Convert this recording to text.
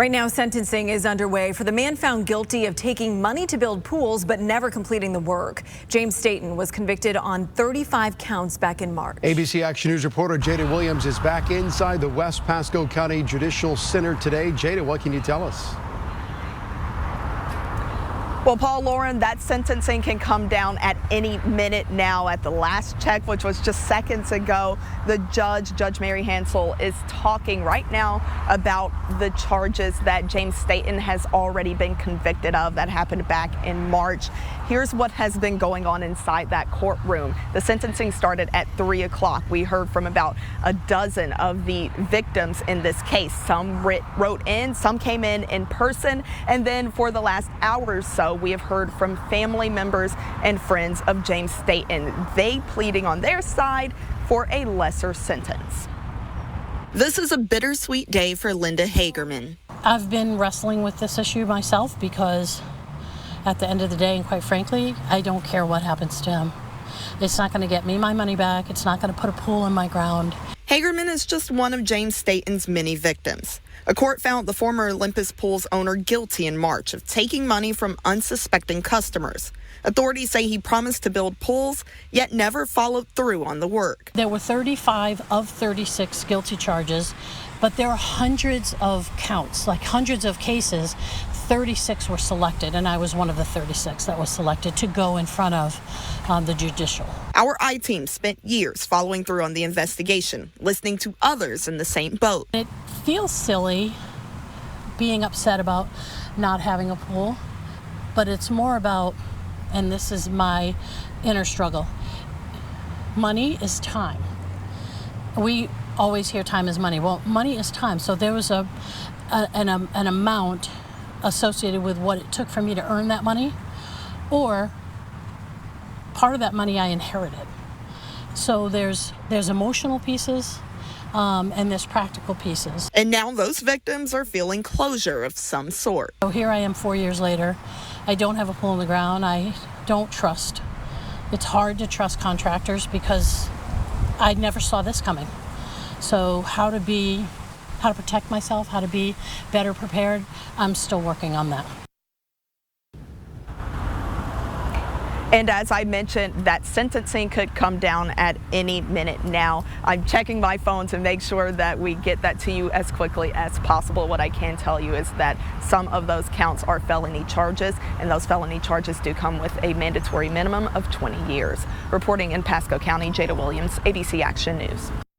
Right now, sentencing is underway for the man found guilty of taking money to build pools but never completing the work. James Staten was convicted on 35 counts back in March. ABC Action News reporter Jada Williams is back inside the West Pasco County Judicial Center today. Jada, what can you tell us? Well, Paul, Lauren, that sentencing can come down at any minute now. At the last check, which was just seconds ago, the Judge Mary Hansel, is talking right now about the charges that James Staten has already been convicted of that happened back in March. Here's what has been going on inside that courtroom. The sentencing started at 3 o'clock. We heard from about a dozen of the victims in this case. Some wrote in, some came in person, and then for the last hour or so, we have heard from family members and friends of James Staten. They pleading on their side for a lesser sentence. This is a bittersweet day for Linda Hagerman. I've been wrestling with this issue myself because at the end of the day, and quite frankly, I don't care what happens to him. It's not going to get me my money back. It's not going to put a pool in my ground. Hagerman is just one of James Staten's many victims. A court found the former Olympus Pools owner guilty in March of taking money from unsuspecting customers. Authorities say he promised to build pools, yet never followed through on the work. There were 35 of 36 guilty charges, but there are hundreds of counts, like hundreds of cases. 36 were selected, and I was one of the 36 that was selected to go in front of the judicial. Our I-team spent years following through on the investigation, listening to others in the same boat. It feels silly being upset about not having a pool, but it's more about, and this is my inner struggle, money is time. We always hear time is money. Well, money is time. So there was an amount associated with what it took for me to earn that money, or part of that money I inherited. So there's emotional pieces and there's practical pieces. And now those victims are feeling closure of some sort. So here I am 4 years later. I don't have a pool in the ground. I don't trust. It's hard to trust contractors because I never saw this coming. So how to protect myself, how to be better prepared, I'm still working on that. And as I mentioned, that sentencing could come down at any minute now. I'm checking my phone to make sure that we get that to you as quickly as possible. What I can tell you is that some of those counts are felony charges, and those felony charges do come with a mandatory minimum of 20 years. Reporting in Pasco County, Jada Williams, ABC Action News.